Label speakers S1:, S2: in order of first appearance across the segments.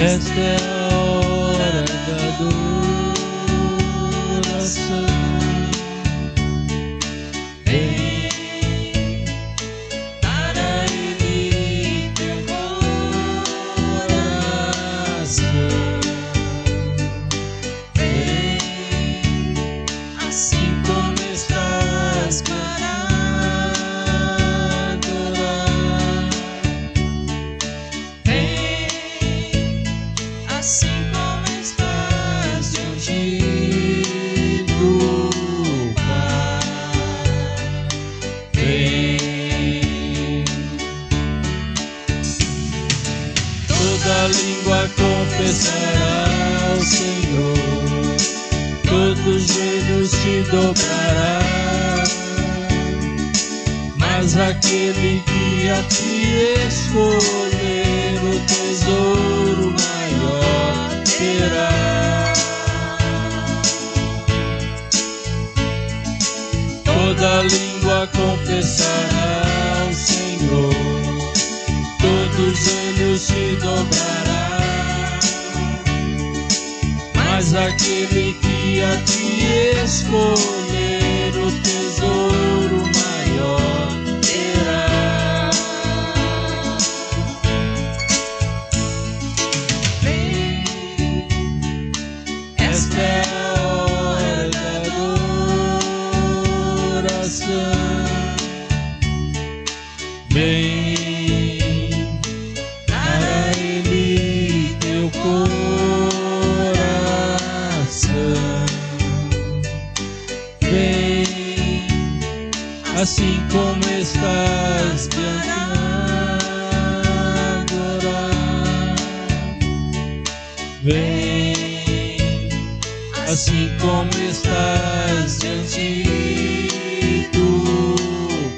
S1: Esta é a hora da adoração. Vem, para Ele teu coração. Vem, assim como estás, para adorar. Vem, assim como estás, diante do Pai. Vem, toda língua confessará ao Senhor, todo joelho se dobrará, mas aquele que a ti escolher o tesouro maior terá. Toda língua confessará ao Senhor, todo joelho se dobrará, mas aquele que a ti escolher o tesouro maior terá. Vem, esta é a hora da adoração. Vem, para Ele teu coração. Vem, assim como estás, diante adorar. Vem, assim como estás, diante do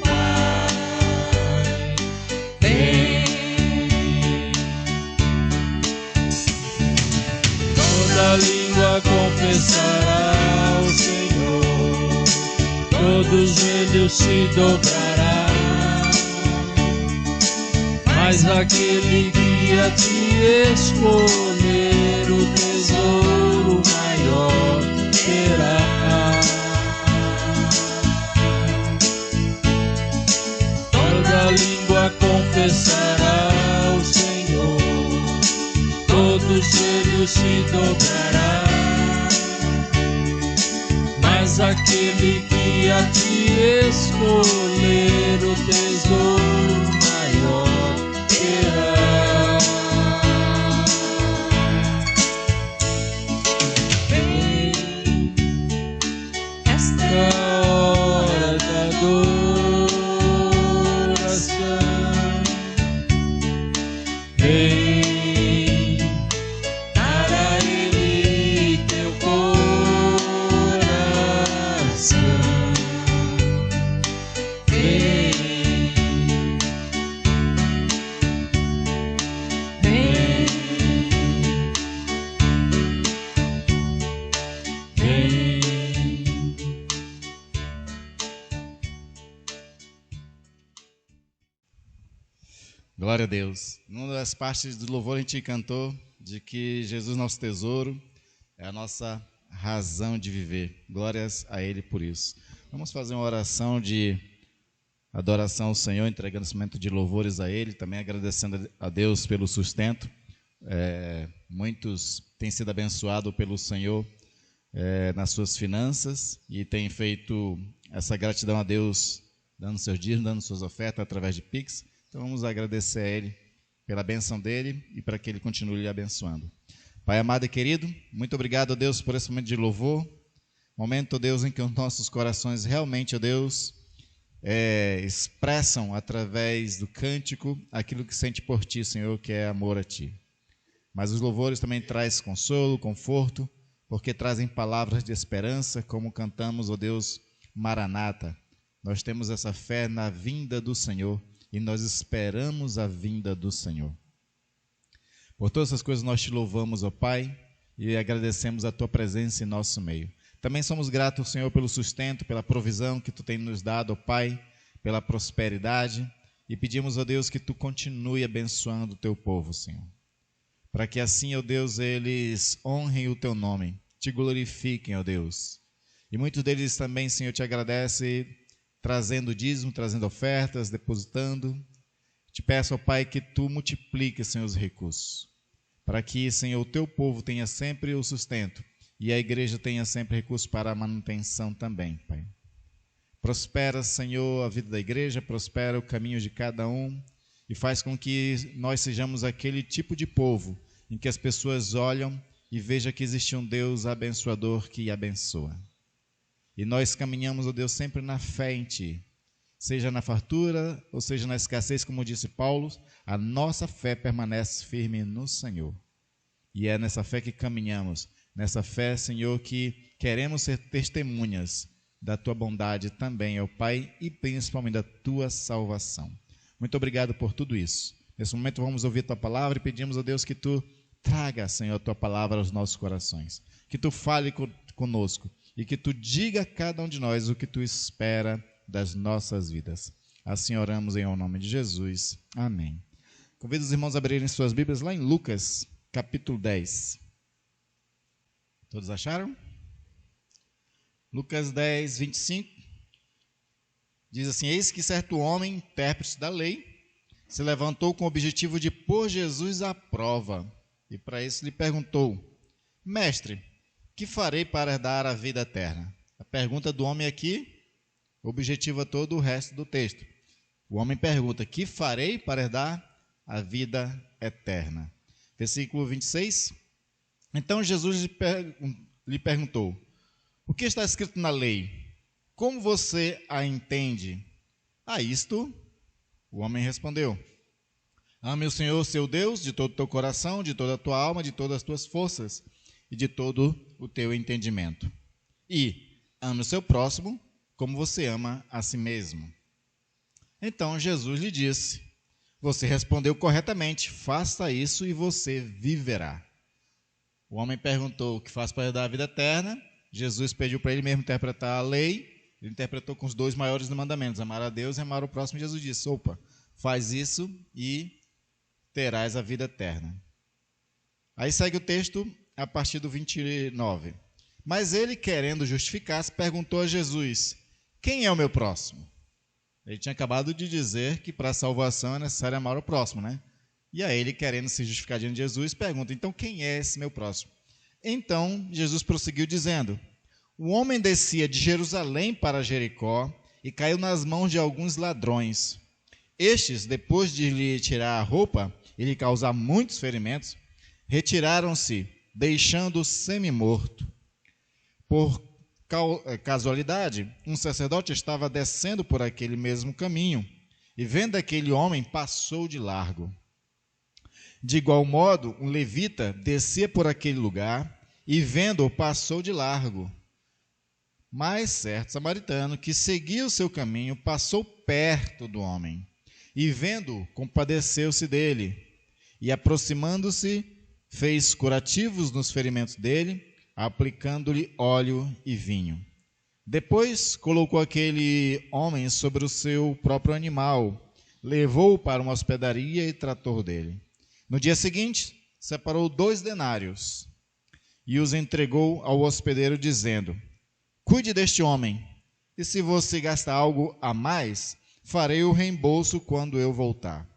S1: Pai. Vem, toda língua confessará ao Senhor, todo joelho se dobrará, mas aquele que a ti escolher o tesouro maior terá. Toda língua confessará ao Senhor, todo joelho se dobrará, mas aquele que a ti escolher o tesouro maior terá. Vem, esta é a hora da adoração. Vem, para Ele teu coração. Vem, vem, vem.
S2: Glória a Deus. Numa das partes do louvor a gente cantou de que Jesus, nosso tesouro, é a nossa razão de viver. Glórias a Ele por isso. Vamos fazer uma oração de adoração ao Senhor, entregando esse momento de louvores a Ele, também agradecendo a Deus pelo sustento. Muitos têm sido abençoados pelo Senhor nas suas finanças e têm feito essa gratidão a Deus, dando seus dias, dando suas ofertas através de Pix. Então vamos agradecer a Ele pela bênção dEle e para que Ele continue lhe abençoando. Pai amado e querido, muito obrigado, ó Deus, por esse momento de louvor, momento, ó Deus, em que os nossos corações realmente, ó Deus, expressam através do cântico aquilo que sente por Ti, Senhor, que é amor a Ti. Mas os louvores também trazem consolo, conforto, porque trazem palavras de esperança, como cantamos, ó Deus, Maranata. Nós temos essa fé na vinda do Senhor e nós esperamos a vinda do Senhor. Por todas essas coisas nós te louvamos, ó Pai, e agradecemos a Tua presença em nosso meio. Também somos gratos, Senhor, pelo sustento, pela provisão que Tu tem nos dado, ó Pai, pela prosperidade, e pedimos, ó Deus, que Tu continue abençoando o Teu povo, Senhor. para que assim, ó Deus, eles honrem o teu nome, te glorifiquem, ó Deus. E muitos deles também, Senhor, te agradecem, trazendo dízimo, trazendo ofertas, depositando. Te peço, ó Pai, que tu multipliques, Senhor, os recursos, para que, Senhor, o teu povo tenha sempre o sustento e a igreja tenha sempre recursos para a manutenção também, Pai. Prospera, Senhor, a vida da igreja, prospera o caminho de cada um e faz com que nós sejamos aquele tipo de povo em que as pessoas olham e vejam que existe um Deus abençoador que abençoa. E nós caminhamos, ó Deus, sempre na fé em Ti, seja na fartura ou seja na escassez, como disse Paulo, a nossa fé permanece firme no Senhor. E é nessa fé que caminhamos, nessa fé, Senhor, que queremos ser testemunhas da Tua bondade também, ó Pai, e principalmente da Tua salvação. Muito obrigado por tudo isso. Nesse momento vamos ouvir Tua palavra e pedimos a Deus que Tu traga, Senhor, a Tua palavra aos nossos corações, que Tu fale conosco e que Tu diga a cada um de nós o que Tu espera das nossas vidas. Assim oramos em nome de Jesus. Amém. Convido os irmãos a abrirem suas Bíblias lá em Lucas, capítulo 10. Todos acharam? Lucas 10, 25. Diz assim: eis que certo homem, intérprete da lei, se levantou com o objetivo de pôr Jesus à prova. E para isso lhe perguntou: mestre, que farei para herdar a vida eterna? A pergunta do homem aqui objetiva todo o resto do texto. O homem pergunta: que farei para herdar a vida eterna? Versículo 26. Então Jesus lhe perguntou: o que está escrito na lei? Como você a entende? A isto, o homem respondeu: ame o Senhor seu Deus de todo o teu coração, de toda a tua alma, de todas as tuas forças e de todo o teu entendimento. E ame o seu próximo como você ama a si mesmo. Então Jesus lhe disse: você respondeu corretamente, faça isso e você viverá. O homem perguntou: o que faz para dar a vida eterna? Jesus pediu para ele mesmo interpretar a lei. Ele interpretou com os dois maiores mandamentos: amar a Deus e amar o próximo. Jesus disse: opa, faz isso e terás a vida eterna. Aí segue o texto a partir do 29. Mas ele, querendo justificar-se, perguntou a Jesus: quem é o meu próximo? Ele tinha acabado de dizer que para a salvação é necessário amar o próximo, né? E aí ele, querendo se justificar diante de Jesus, pergunta: então quem é esse meu próximo? Então Jesus prosseguiu dizendo: o homem descia de Jerusalém para Jericó e caiu nas mãos de alguns ladrões. Estes, depois de lhe tirar a roupa e lhe causar muitos ferimentos, retiraram-se, deixando-o semi-morto. Por casualidade, um sacerdote estava descendo por aquele mesmo caminho e, vendo aquele homem, passou de largo. De igual modo, um levita descia por aquele lugar e, vendo-o, passou de largo. Mas certo samaritano, que seguia o seu caminho, passou perto do homem e, vendo-o, compadeceu-se dele e, aproximando-se, fez curativos nos ferimentos dele, aplicando-lhe óleo e vinho. Depois colocou aquele homem sobre o seu próprio animal, levou-o para uma hospedaria e tratou dele. No dia seguinte, separou 2 denários e os entregou ao hospedeiro, dizendo: cuide deste homem, e se você gastar algo a mais, farei o reembolso quando eu voltar.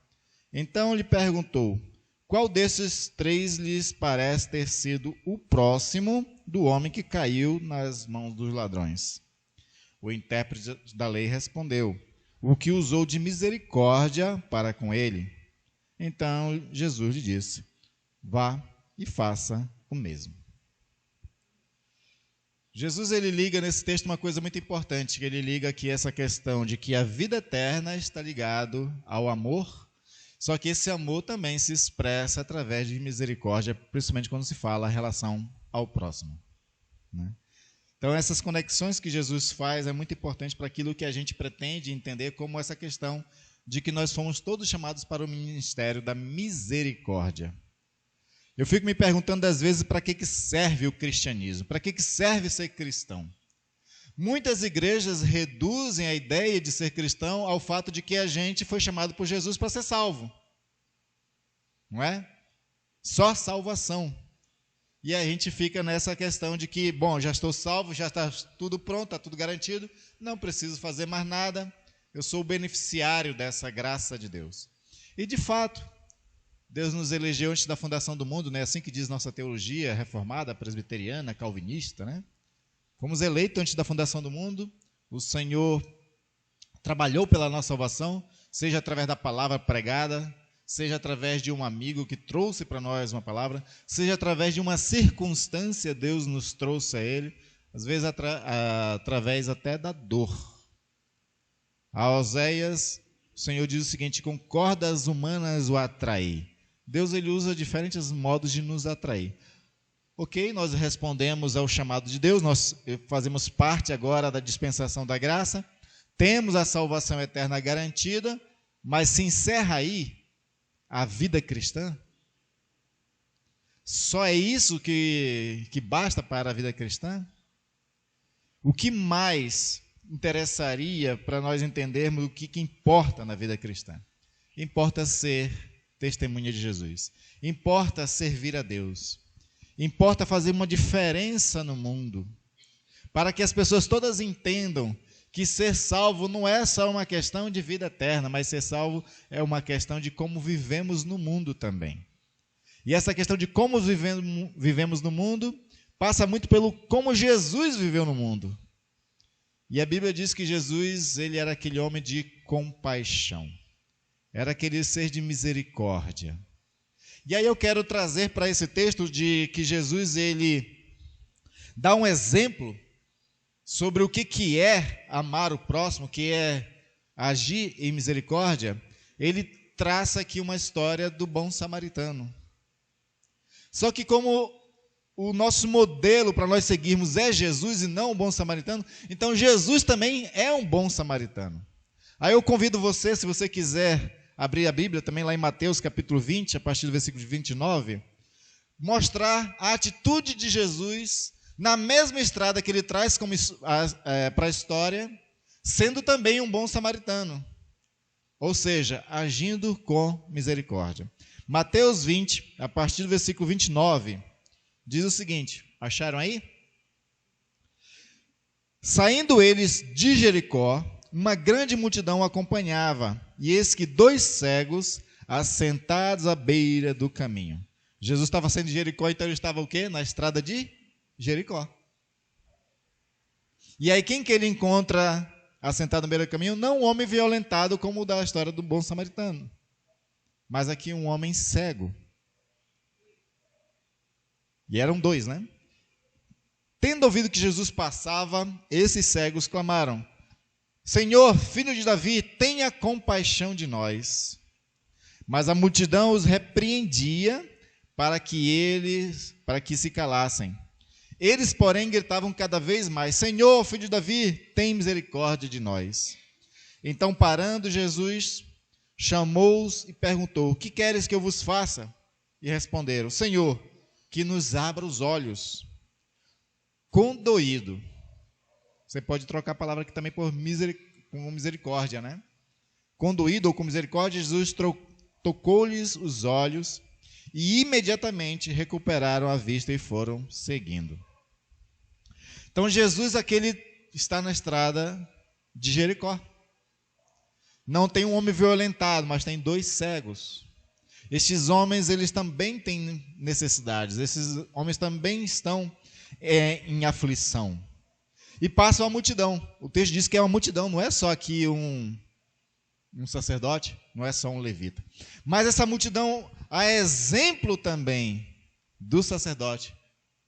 S2: Então lhe perguntou: qual desses 3 lhes parece ter sido o próximo do homem que caiu nas mãos dos ladrões? O intérprete da lei respondeu: o que usou de misericórdia para com ele. Então Jesus lhe disse: vá e faça o mesmo. Jesus, ele liga nesse texto uma coisa muito importante, que ele liga aqui essa questão de que a vida eterna está ligado ao amor, só que esse amor também se expressa através de misericórdia, principalmente quando se fala a relação ao próximo, né? Então, essas conexões que Jesus faz é muito importante para aquilo que a gente pretende entender como essa questão de que nós fomos todos chamados para o ministério da misericórdia. Eu fico me perguntando às vezes para que serve o cristianismo, para que serve ser cristão. Muitas igrejas reduzem a ideia de ser cristão ao fato de que a gente foi chamado por Jesus para ser salvo, não é? só salvação. E a gente fica nessa questão de que, bom, já estou salvo, já está tudo pronto, está tudo garantido, não preciso fazer mais nada, eu sou o beneficiário dessa graça de Deus. E de fato, Deus nos elegeu antes da fundação do mundo, né? Assim que diz nossa teologia reformada, presbiteriana, calvinista, né? Fomos eleitos antes da fundação do mundo, o Senhor trabalhou pela nossa salvação, seja através da palavra pregada, seja através de um amigo que trouxe para nós uma palavra, seja através de uma circunstância, Deus nos trouxe a Ele, às vezes através até da dor. A Oséias, o Senhor diz o seguinte: com cordas humanas o atraí. Deus ele usa diferentes modos de nos atrair. Ok, nós respondemos ao chamado de Deus, nós fazemos parte agora da dispensação da graça, temos a salvação eterna garantida, mas se encerra aí a vida cristã? Só é isso que basta para a vida cristã? O que mais interessaria para nós entendermos o que importa na vida cristã? Importa ser testemunha de Jesus. Importa servir a Deus. Importa fazer uma diferença no mundo. Para que as pessoas todas entendam que ser salvo não é só uma questão de vida eterna, mas ser salvo é uma questão de como vivemos no mundo também. E essa questão de como vivemos no mundo passa muito pelo como Jesus viveu no mundo. E a Bíblia diz que Jesus, ele era aquele homem de compaixão. Era aquele ser de misericórdia. E aí eu quero trazer para esse texto de que Jesus, ele dá um exemplo sobre o que é amar o próximo, que é agir em misericórdia. Ele traça aqui uma história do bom samaritano. Só que como o nosso modelo para nós seguirmos é Jesus e não o bom samaritano, então Jesus também é um bom samaritano. Aí eu convido você, se você quiser abrir a Bíblia, também lá em Mateus capítulo 20, a partir do versículo 29, mostrar a atitude de Jesus na mesma estrada que ele traz para a história, sendo também um bom samaritano, ou seja, agindo com misericórdia. Mateus 20, a partir do versículo 29, diz o seguinte, acharam aí? Saindo eles de Jericó, uma grande multidão acompanhava, e eis que 2 cegos assentados à beira do caminho. Jesus estava saindo de Jericó, então ele estava o quê? Na estrada de Jericó. E aí quem que ele encontra assentado à beira do caminho? Não um homem violentado como o da história do bom samaritano, mas aqui um homem cego. E eram 2, né? Tendo ouvido que Jesus passava, esses cegos clamaram: Senhor, filho de Davi, tenha compaixão de nós. Mas a multidão os repreendia para que se calassem. Eles, porém, gritavam cada vez mais: Senhor, filho de Davi, tem misericórdia de nós. Então, parando, Jesus chamou-os e perguntou: que queres que eu vos faça? E responderam: Senhor, que nos abra os olhos. Condoído. Você pode trocar a palavra aqui também por misericórdia, né? Condoído ou com misericórdia, Jesus tocou-lhes os olhos e imediatamente recuperaram a vista e foram seguindo. Então Jesus, aquele está na estrada de Jericó. Não tem um homem violentado, mas tem 2 cegos. Estes homens, eles também têm necessidades. Esses homens também estão em aflição. E passa uma multidão. O texto diz que é uma multidão, não é só aqui um sacerdote, não é só um levita. Mas essa multidão, a exemplo também do sacerdote,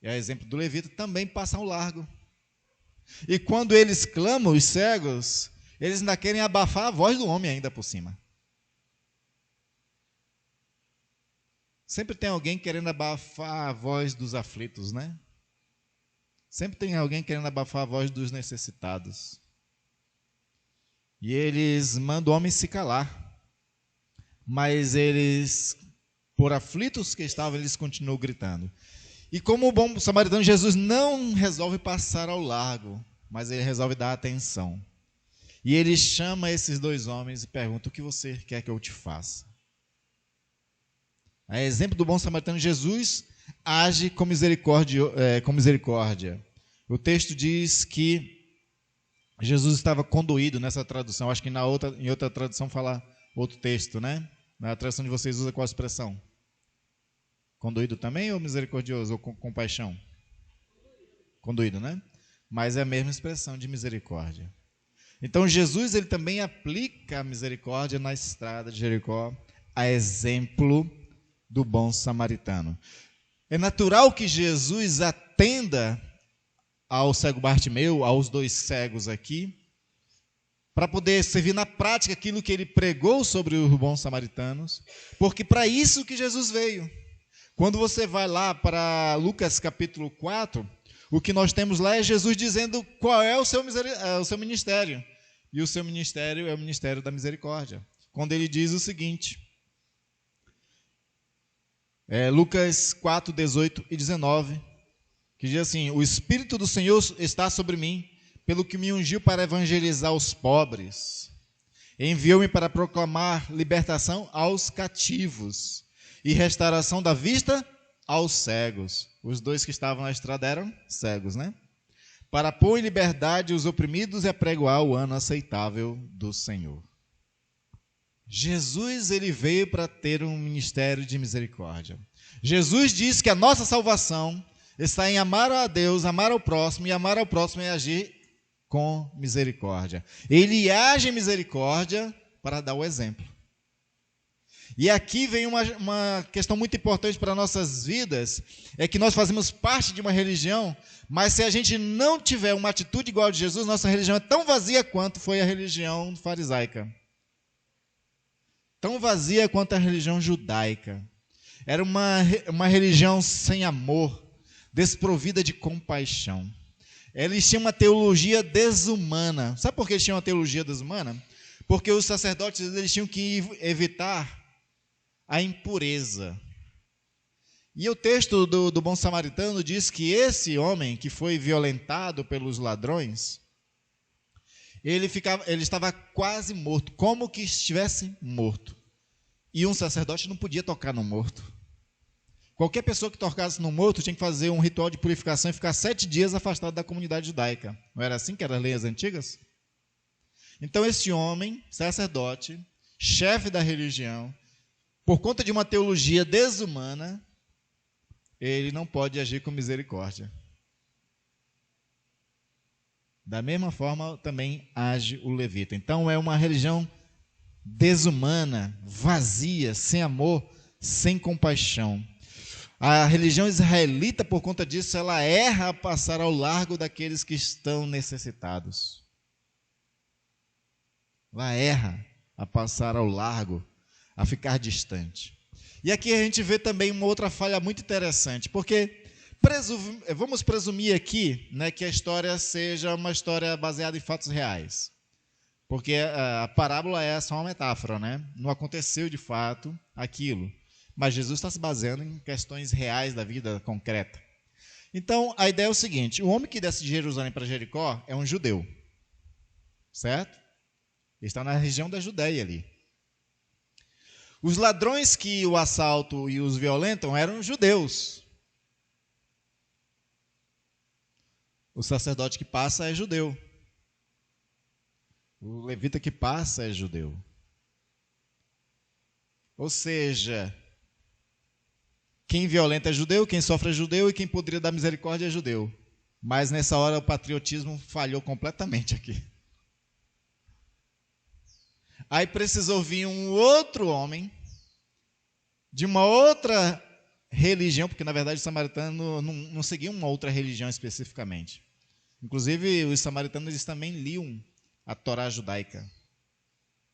S2: e a exemplo do levita, também passa ao largo. E quando eles clamam, os cegos, eles ainda querem abafar a voz do homem ainda por cima. Sempre tem alguém querendo abafar a voz dos aflitos, né? Sempre tem alguém querendo abafar a voz dos necessitados. E eles mandam o homem se calar. Mas eles, por aflitos que estavam, eles continuam gritando. E como o bom samaritano, Jesus não resolve passar ao largo, mas ele resolve dar atenção. E ele chama esses 2 homens e pergunta: o que você quer que eu te faça? A exemplo do bom samaritano, Jesus age com misericórdia. O texto diz que Jesus estava condoído nessa tradução. Acho que em outra tradução fala outro texto, né? Na tradução de vocês usa qual expressão? Condoído também ou misericordioso ou com compaixão? Condoído, né? Mas é a mesma expressão de misericórdia. Então Jesus ele também aplica a misericórdia na estrada de Jericó, a exemplo do bom samaritano. É natural que Jesus atenda ao cego Bartimeu, aos dois cegos aqui, para poder servir na prática aquilo que ele pregou sobre os bons samaritanos, porque para isso que Jesus veio. Quando você vai lá para Lucas capítulo 4, o que nós temos lá é Jesus dizendo qual é o seu ministério. E o seu ministério é o ministério da misericórdia. Quando ele diz o seguinte, Lucas 4, 18 e 19, que diz assim: o Espírito do Senhor está sobre mim, pelo que me ungiu para evangelizar os pobres. Enviou-me para proclamar libertação aos cativos e restauração da vista aos cegos. Os dois que estavam na estrada eram cegos, né? Para pôr em liberdade os oprimidos e apregoar o ano aceitável do Senhor. Jesus ele veio para ter um ministério de misericórdia. Jesus diz que a nossa salvação está em amar a Deus, amar ao próximo, e amar ao próximo é agir com misericórdia. Ele age em misericórdia para dar o exemplo. E aqui vem uma questão muito importante para nossas vidas, é que nós fazemos parte de uma religião, mas se a gente não tiver uma atitude igual a de Jesus, nossa religião é tão vazia quanto foi a religião farisaica. Tão vazia quanto a religião judaica. Era uma religião sem amor, desprovida de compaixão. Eles tinham uma teologia desumana. Sabe por que eles tinham uma teologia desumana? Porque os sacerdotes eles tinham que evitar a impureza. E o texto do bom samaritano diz que esse homem que foi violentado pelos ladrões, ele estava quase morto, como que estivesse morto. E um sacerdote não podia tocar no morto. Qualquer pessoa que tocasse no morto tinha que fazer um ritual de purificação e ficar 7 dias afastado da comunidade judaica. Não era assim que eram as leis antigas? Então esse homem, sacerdote, chefe da religião, por conta de uma teologia desumana, ele não pode agir com misericórdia. Da mesma forma, também age o levita. Então, é uma religião desumana, vazia, sem amor, sem compaixão. A religião israelita, por conta disso, ela erra a passar ao largo daqueles que estão necessitados. Ela erra a passar ao largo, a ficar distante. E aqui a gente vê também uma outra falha muito interessante, porque vamos presumir aqui, né, que a história seja uma história baseada em fatos reais, porque a parábola é só uma metáfora, né? Não aconteceu de fato aquilo, mas Jesus está se baseando em questões reais da vida concreta. Então a ideia é o seguinte: o homem que desce de Jerusalém para Jericó é um judeu, certo? Ele está na região da Judéia ali. Os ladrões que o assaltam e os violentam eram judeus. O sacerdote que passa é judeu. O levita que passa é judeu. Ou seja, quem violenta é judeu, quem sofre é judeu e quem poderia dar misericórdia é judeu. Mas nessa hora o patriotismo falhou completamente aqui. Aí precisou vir um outro homem de uma outra religião, porque na verdade os samaritanos não seguiam uma outra religião especificamente. Inclusive os samaritanos eles também liam a Torá judaica,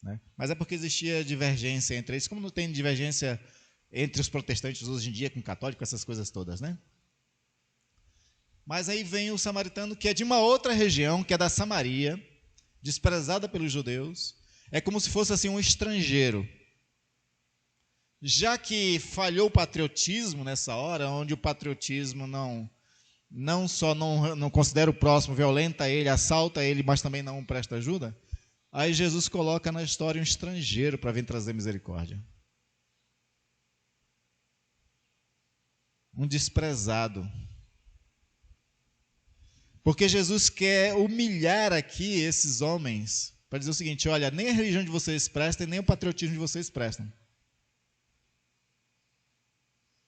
S2: né? Mas é porque existia divergência entre eles, como não tem divergência entre os protestantes hoje em dia com católicos, essas coisas todas, né? Mas aí vem o samaritano que é de uma outra região, que é da Samaria, desprezada pelos judeus. É como se fosse assim um estrangeiro. Já que falhou o patriotismo nessa hora, onde o patriotismo não só não considera o próximo, violenta ele, assalta ele, mas também não presta ajuda, aí Jesus coloca na história um estrangeiro para vir trazer misericórdia. um desprezado. Porque Jesus quer humilhar aqui esses homens para dizer o seguinte: olha, nem a religião de vocês presta e nem o patriotismo de vocês prestam.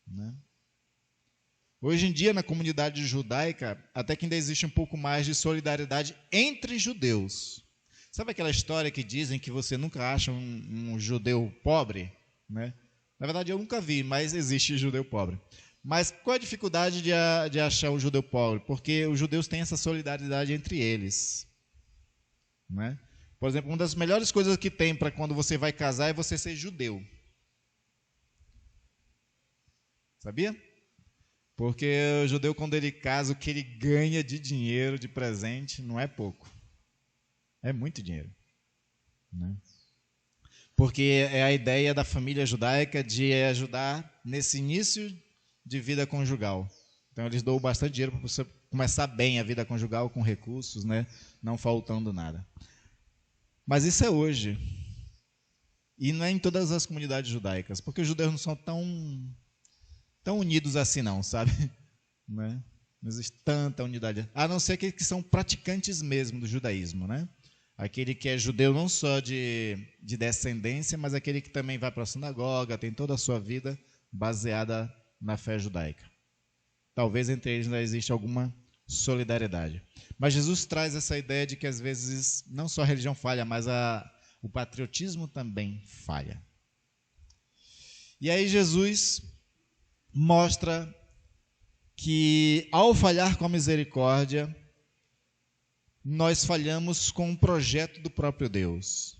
S2: Né? Hoje em dia, na comunidade judaica, até que ainda existe um pouco mais de solidariedade entre judeus. Sabe aquela história que dizem que você nunca acha um judeu pobre? Né? Na verdade, eu nunca vi, mas existe judeu pobre. Mas qual é a dificuldade de achar um judeu pobre? Porque os judeus têm essa solidariedade entre eles. Né? Por exemplo, uma das melhores coisas que tem para quando você vai casar é você ser judeu. Sabia? Porque o judeu, quando ele casa, o que ele ganha de dinheiro, de presente, não é pouco. É muito dinheiro. Né? Porque é a ideia da família judaica de ajudar nesse início de vida conjugal. Então, eles dão bastante dinheiro para você começar bem a vida conjugal, com recursos, né? Não faltando nada. Mas isso é hoje. E não é em todas as comunidades judaicas, porque os judeus não são tão unidos assim não, sabe? Né? Não existe tanta unidade. A não ser aqueles que são praticantes mesmo do judaísmo, né? Aquele que é judeu não só de descendência, mas aquele que também vai para a sinagoga, tem toda a sua vida baseada na fé judaica. Talvez entre eles ainda exista alguma solidariedade. Mas Jesus traz essa ideia de que às vezes não só a religião falha, mas o patriotismo também falha. E aí Jesus mostra que ao falhar com a misericórdia, nós falhamos com um projeto do próprio Deus.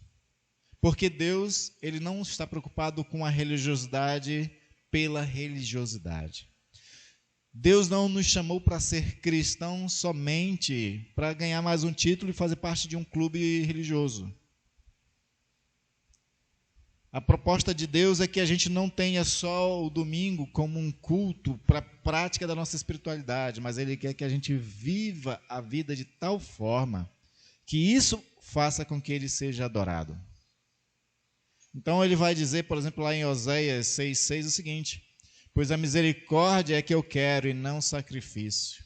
S2: Porque Deus, ele não está preocupado com a religiosidade pela religiosidade. Deus não nos chamou para ser cristãos somente para ganhar mais um título e fazer parte de um clube religioso. A proposta de Deus é que a gente não tenha só o domingo como um culto para a prática da nossa espiritualidade, mas Ele quer que a gente viva a vida de tal forma que isso faça com que Ele seja adorado. Então Ele vai dizer, por exemplo, lá em Oséias 6,6 o seguinte: pois a misericórdia é que eu quero e não sacrifício,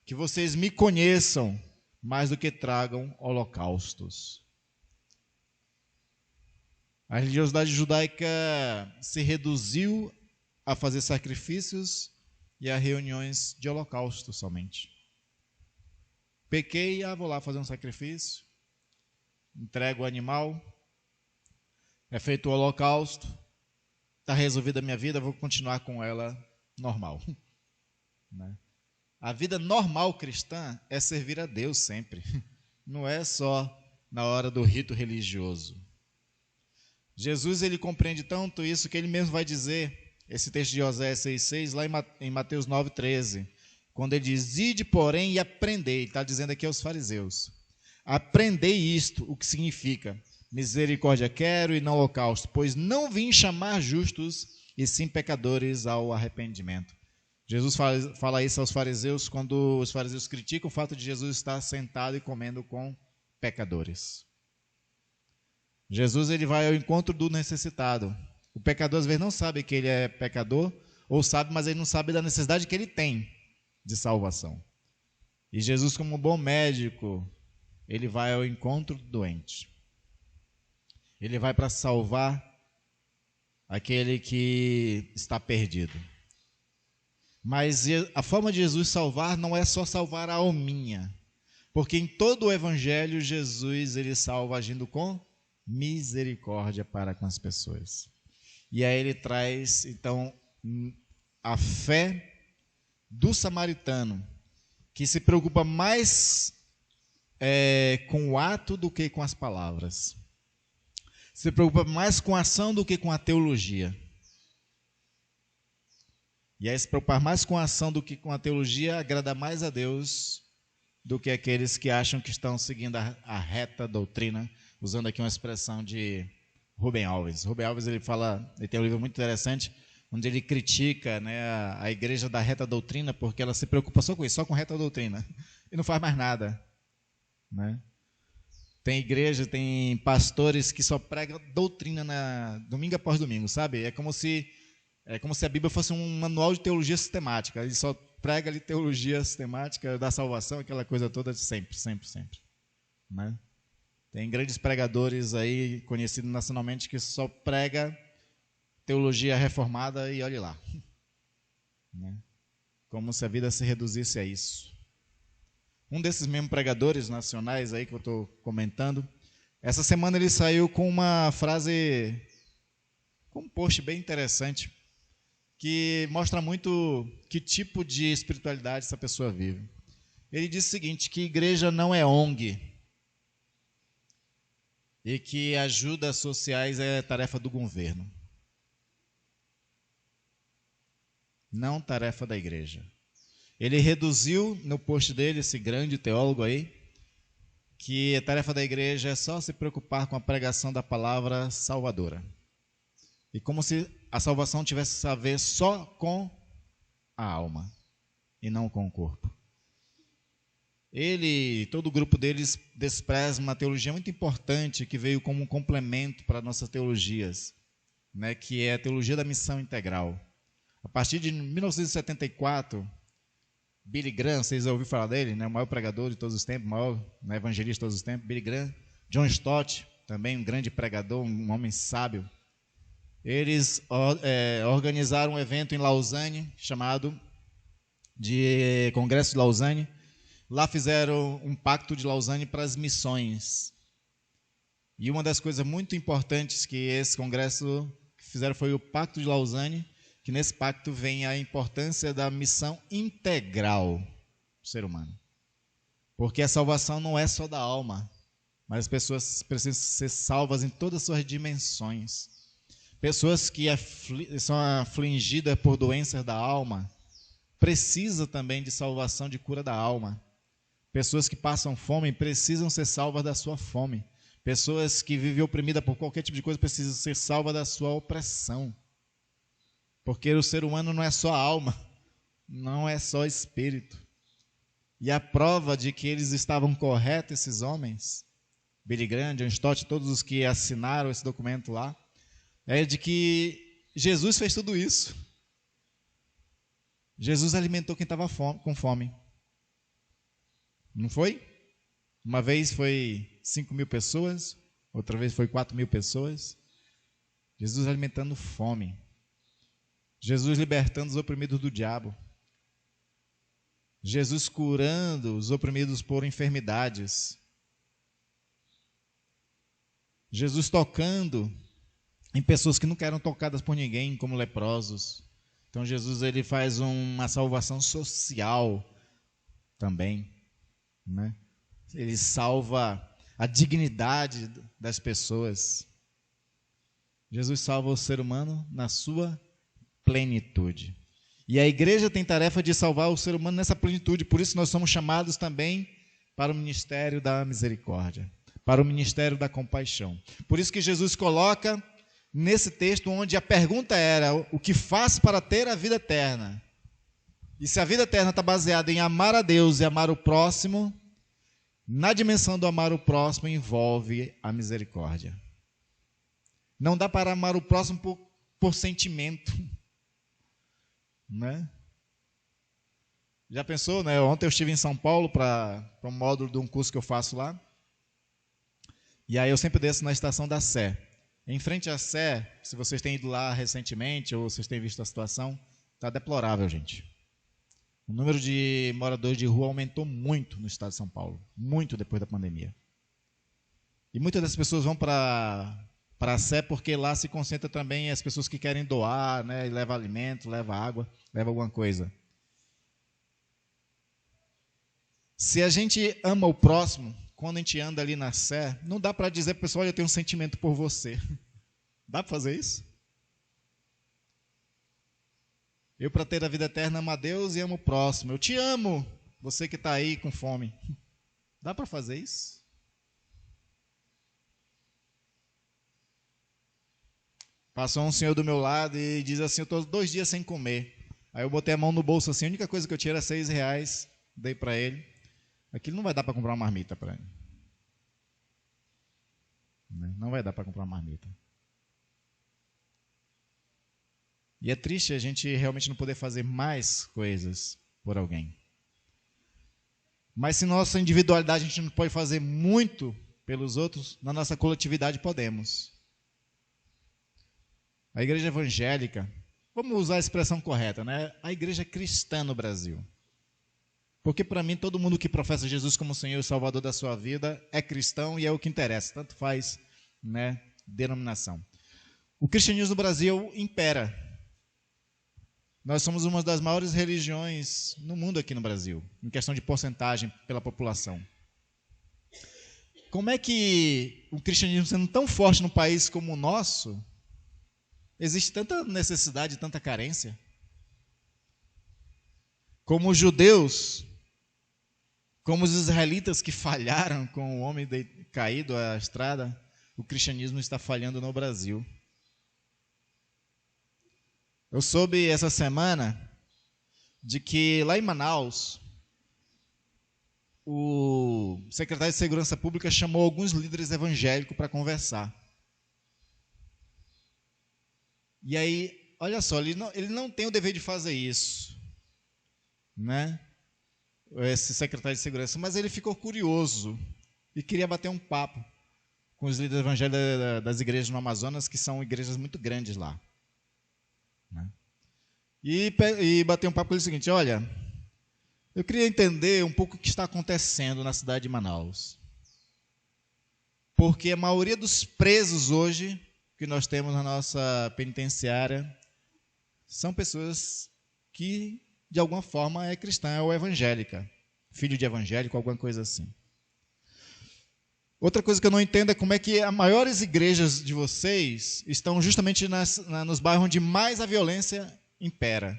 S2: que vocês me conheçam mais do que tragam holocaustos. A religiosidade judaica se reduziu a fazer sacrifícios e a reuniões de holocausto somente. Pequei, vou lá fazer um sacrifício, entrego o animal, é feito o holocausto, está resolvida a minha vida, vou continuar com ela normal. Né? A vida normal cristã é servir a Deus sempre, não é só na hora do rito religioso. Jesus, ele compreende tanto isso que ele mesmo vai dizer, esse texto de Oséias 6,6, lá em Mateus 9,13, quando ele diz: ide, porém, e aprendei, ele está dizendo aqui aos fariseus, aprendei isto, o que significa: misericórdia quero e não holocausto, pois não vim chamar justos, e sim pecadores ao arrependimento. Jesus fala isso aos fariseus quando os fariseus criticam o fato de Jesus estar sentado e comendo com pecadores. Jesus, ele vai ao encontro do necessitado. O pecador às vezes não sabe que ele é pecador, ou sabe, mas ele não sabe da necessidade que ele tem de salvação. E Jesus, como um bom médico, ele vai ao encontro do doente. Ele vai para salvar aquele que está perdido. Mas a forma de Jesus salvar não é só salvar a alminha, porque em todo o evangelho Jesus, ele salva agindo com misericórdia para com as pessoas. E aí ele traz, então, a fé do samaritano, que se preocupa mais com o ato do que com as palavras. Se preocupa mais com a ação do que com a teologia. E aí se preocupar mais com a ação do que com a teologia agrada mais a Deus do que aqueles que acham que estão seguindo a reta doutrina, usando aqui uma expressão de Rubem Alves. Rubem Alves, ele tem um livro muito interessante, onde ele critica, né, a igreja da reta doutrina, porque ela se preocupa só com isso, só com reta doutrina, e não faz mais nada. Né? Tem igreja, tem pastores que só pregam doutrina domingo após domingo, sabe? É como se É como se a Bíblia fosse um manual de teologia sistemática. Ele só prega ali teologia sistemática da salvação, aquela coisa toda de sempre, sempre, sempre. Né? Tem grandes pregadores aí, conhecidos nacionalmente, que só prega teologia reformada e olhe lá. Né? Como se a vida se reduzisse a isso. Um desses mesmos pregadores nacionais aí que eu estou comentando, essa semana ele saiu com uma frase, com um post bem interessante, que mostra muito que tipo de espiritualidade essa pessoa vive. Ele disse o seguinte, que igreja não é ONG e que ajudas sociais é tarefa do governo. Não tarefa da igreja. Ele reduziu no post dele, esse grande teólogo aí, que a tarefa da igreja é só se preocupar com a pregação da palavra salvadora. E como se a salvação tivesse a ver só com a alma e não com o corpo. Ele e todo o grupo deles despreza uma teologia muito importante que veio como um complemento para nossas teologias, né, que é a teologia da missão integral. A partir de 1974, Billy Graham, vocês ouviram falar dele, né, o maior pregador de todos os tempos, o maior, né, evangelista de todos os tempos, Billy Graham. John Stott, também um grande pregador, um homem sábio. Eles organizaram um evento em Lausanne, chamado de Congresso de Lausanne. Lá fizeram um pacto de Lausanne para as missões. E uma das coisas muito importantes que esse congresso fizeram foi o pacto de Lausanne, que nesse pacto vem a importância da missão integral do ser humano. Porque a salvação não é só da alma, mas as pessoas precisam ser salvas em todas as suas dimensões. Pessoas que são afligidas por doenças da alma, precisam também de salvação, de cura da alma. Pessoas que passam fome precisam ser salvas da sua fome. Pessoas que vivem oprimidas por qualquer tipo de coisa precisam ser salvas da sua opressão. Porque o ser humano não é só alma, não é só espírito. E a prova de que eles estavam corretos, esses homens, Billy Graham, John Stott, todos os que assinaram esse documento lá, é de que Jesus fez tudo isso. Jesus alimentou quem estava com fome. Não foi? Uma vez foi 5.000 pessoas, outra vez foi 4.000 pessoas. Jesus alimentando fome. Jesus libertando os oprimidos do diabo. Jesus curando os oprimidos por enfermidades. Jesus tocando em pessoas que nunca eram tocadas por ninguém, como leprosos. Então Jesus ele faz uma salvação social também, né? Ele salva a dignidade das pessoas. Jesus salva o ser humano na sua plenitude. E a igreja tem tarefa de salvar o ser humano nessa plenitude. Por isso nós somos chamados também para o ministério da misericórdia, para o ministério da compaixão. Por isso que Jesus coloca nesse texto onde a pergunta era: o que faço para ter a vida eterna? E se a vida eterna está baseada em amar a Deus e amar o próximo, na dimensão do amar o próximo envolve a misericórdia. Não dá para amar o próximo por sentimento, né? Já pensou, né? Ontem eu estive em São Paulo para um módulo de um curso que eu faço lá. E aí eu sempre desço na estação da Sé. Em frente à Sé, se vocês têm ido lá recentemente ou vocês têm visto a situação, está deplorável, gente. O número de moradores de rua aumentou muito no estado de São Paulo, muito depois da pandemia. E muitas das pessoas vão para a Sé porque lá se concentra também as pessoas que querem doar, né, e leva alimento, leva água, leva alguma coisa. Se a gente ama o próximo, quando a gente anda ali na Sé, não dá para dizer para o pessoal: olha, eu tenho um sentimento por você. Dá para fazer isso? Eu, para ter a vida eterna, amo a Deus e amo o próximo. Eu te amo, você que está aí com fome. Dá para fazer isso? Passou um senhor do meu lado e diz assim: eu estou 2 dias sem comer. Aí eu botei a mão no bolso assim, a única coisa que eu tinha era R$6, dei para ele. Aquilo não vai dar para comprar uma marmita para ele. Não vai dar para comprar uma marmita. E é triste a gente realmente não poder fazer mais coisas por alguém. Mas se nossa individualidade a gente não pode fazer muito pelos outros, na nossa coletividade podemos. A igreja evangélica, vamos usar a expressão correta, né? A igreja cristã no Brasil. Porque para mim todo mundo que professa Jesus como Senhor e Salvador da sua vida é cristão e é o que interessa, tanto faz, né, denominação. O cristianismo no Brasil impera. Nós somos uma das maiores religiões no mundo aqui no Brasil, em questão de porcentagem pela população. Como é que o cristianismo sendo tão forte num país como o nosso, existe tanta necessidade, tanta carência? Como os judeus, como os israelitas que falharam com o homem caído à estrada, o cristianismo está falhando no Brasil. Eu soube essa semana de que lá em Manaus, o secretário de Segurança Pública chamou alguns líderes evangélicos para conversar. E aí, olha só, ele não tem o dever de fazer isso, né? Esse secretário de Segurança, mas ele ficou curioso e queria bater um papo com os líderes evangélicos das igrejas no Amazonas, que são igrejas muito grandes lá. Né? E bater um papo com ele o seguinte: olha, eu queria entender um pouco o que está acontecendo na cidade de Manaus. Porque a maioria dos presos hoje que nós temos na nossa penitenciária são pessoas que, de alguma forma, é cristã ou evangélica, filho de evangélico, alguma coisa assim. Outra coisa que eu não entendo é como é que as maiores igrejas de vocês estão justamente nos bairros onde mais a violência impera.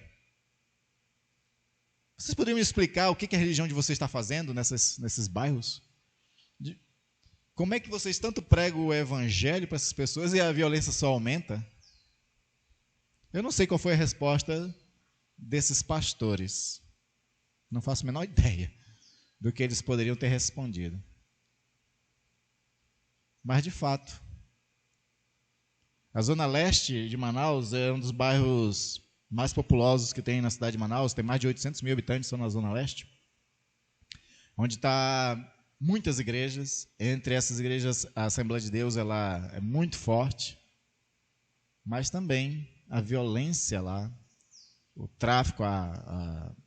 S2: Vocês poderiam me explicar o que a religião de vocês está fazendo nesses bairros? Como é que vocês tanto pregam o evangelho para essas pessoas e a violência só aumenta? Eu não sei qual foi a resposta desses pastores. Não faço a menor ideia do que eles poderiam ter respondido. Mas, de fato, a zona leste de Manaus é um dos bairros mais populosos que tem na cidade de Manaus. Tem mais de 800 mil habitantes só na zona leste, onde está muitas igrejas. Entre essas igrejas, a Assembleia de Deus ela é muito forte, mas também a violência lá, o tráfico,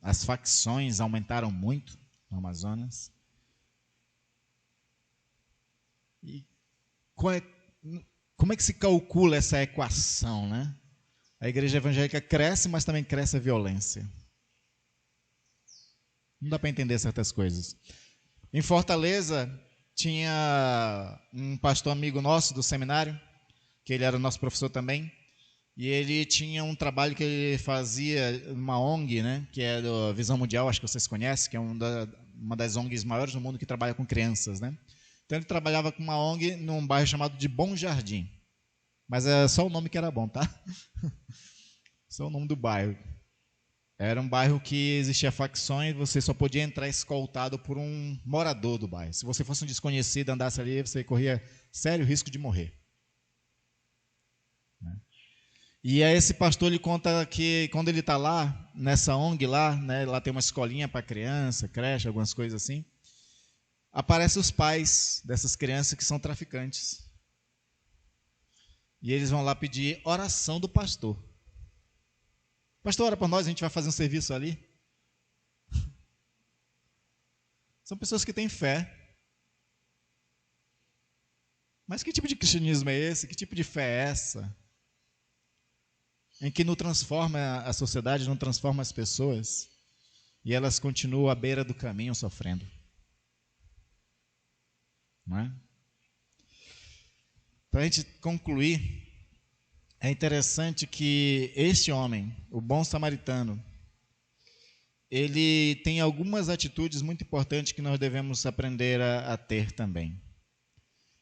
S2: as facções aumentaram muito no Amazonas. E como é que se calcula essa equação, né? A igreja evangélica cresce, mas também cresce a violência. Não dá para entender certas coisas. Em Fortaleza, tinha um pastor amigo nosso do seminário, que ele era nosso professor também, e ele tinha um trabalho que ele fazia numa ONG, né, que é do Visão Mundial, acho que vocês conhecem, que é uma das ONGs maiores do mundo que trabalha com crianças, né? Então ele trabalhava com uma ONG num bairro chamado de Bom Jardim. Mas é só o nome que era bom, tá? Só o nome do bairro. Era um bairro que existia facções, você só podia entrar escoltado por um morador do bairro. Se você fosse um desconhecido, andasse ali, você corria sério risco de morrer. E aí esse pastor ele conta que quando ele está lá, nessa ONG lá, né, lá tem uma escolinha para criança, creche, algumas coisas assim, aparecem os pais dessas crianças que são traficantes. E eles vão lá pedir oração do pastor. Pastor, ora por nós, a gente vai fazer um serviço ali. São pessoas que têm fé. Mas que tipo de cristianismo é esse? Que tipo de fé é essa? Em que não transforma a sociedade, não transforma as pessoas, e elas continuam à beira do caminho sofrendo. Não é? Para a gente concluir, é interessante que este homem, o bom samaritano, ele tem algumas atitudes muito importantes que nós devemos aprender a ter também.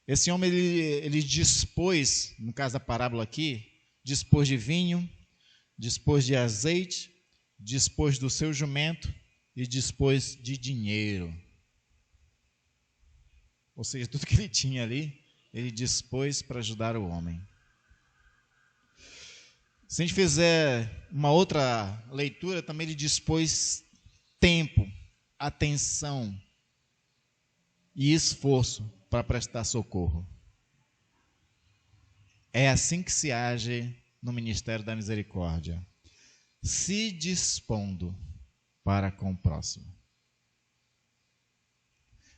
S2: Esse homem, ele dispôs, no caso da parábola aqui, dispôs de vinho, dispôs de azeite, dispôs do seu jumento e dispôs de dinheiro. Ou seja, tudo que ele tinha ali, ele dispôs para ajudar o homem. Se a gente fizer uma outra leitura, também ele dispôs tempo, atenção e esforço para prestar socorro. É assim que se age no ministério da misericórdia, se dispondo para com o próximo.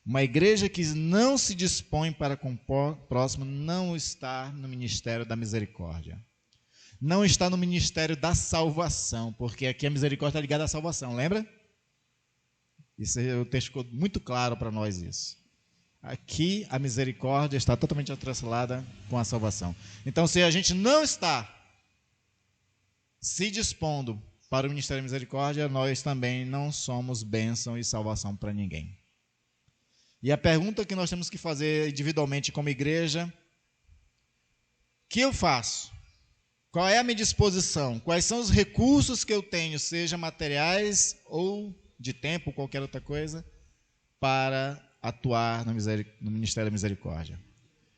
S2: Uma igreja que não se dispõe para com o próximo não está no ministério da misericórdia. Não está no ministério da salvação, porque aqui a misericórdia está ligada à salvação, lembra? Isso, o texto ficou muito claro para nós isso. Aqui a misericórdia está totalmente atrelada com a salvação. Então, se a gente não está se dispondo para o ministério da misericórdia, nós também não somos bênção e salvação para ninguém. E a pergunta que nós temos que fazer individualmente como igreja: o que eu faço? Qual é a minha disposição? Quais são os recursos que eu tenho, seja materiais ou de tempo, qualquer outra coisa, para atuar no ministério da misericórdia?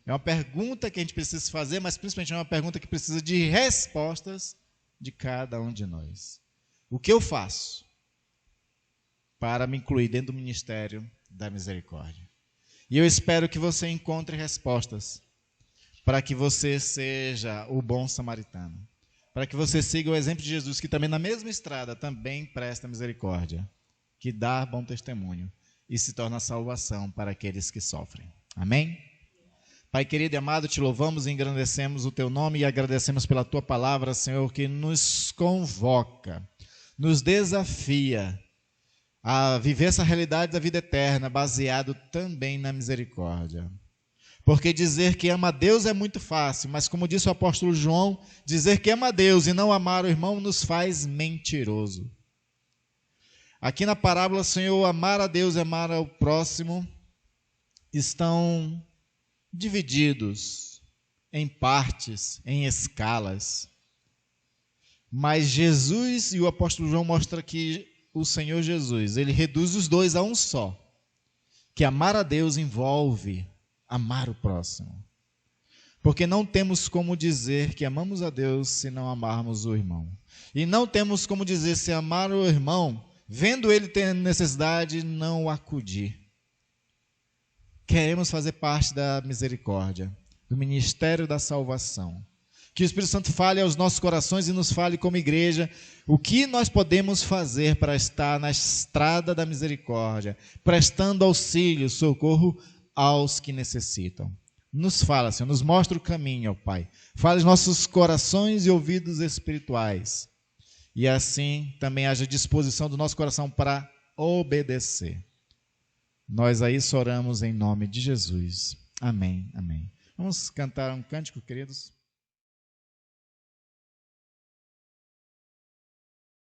S2: É uma pergunta que a gente precisa fazer, mas principalmente é uma pergunta que precisa de respostas de cada um de nós. O que eu faço para me incluir dentro do ministério da misericórdia? E eu espero que você encontre respostas para que você seja o bom samaritano, para que você siga o exemplo de Jesus, que também na mesma estrada também presta misericórdia, que dá bom testemunho e se torna salvação para aqueles que sofrem. Amém? Pai querido e amado, te louvamos e engrandecemos o teu nome e agradecemos pela tua palavra, Senhor, que nos convoca, nos desafia a viver essa realidade da vida eterna, baseado também na misericórdia. Porque dizer que ama a Deus é muito fácil, mas como disse o apóstolo João, dizer que ama a Deus e não amar o irmão nos faz mentiroso. Aqui na parábola, Senhor, amar a Deus e amar ao próximo estão divididos em partes, em escalas. Mas Jesus e o apóstolo João mostram que o Senhor Jesus, ele reduz os dois a um só. Que amar a Deus envolve amar o próximo. Porque não temos como dizer que amamos a Deus se não amarmos o irmão. E não temos como dizer se amar o irmão, vendo ele ter necessidade, não o acudir. Queremos fazer parte da misericórdia, do ministério da salvação. Que o Espírito Santo fale aos nossos corações e nos fale como igreja o que nós podemos fazer para estar na estrada da misericórdia, prestando auxílio, socorro aos que necessitam. Nos fala, Senhor, nos mostra o caminho, ó Pai. Fala os nossos corações e ouvidos espirituais. E assim também haja disposição do nosso coração para obedecer. Nós aí oramos em nome de Jesus. Amém, amém. Vamos cantar um cântico, queridos.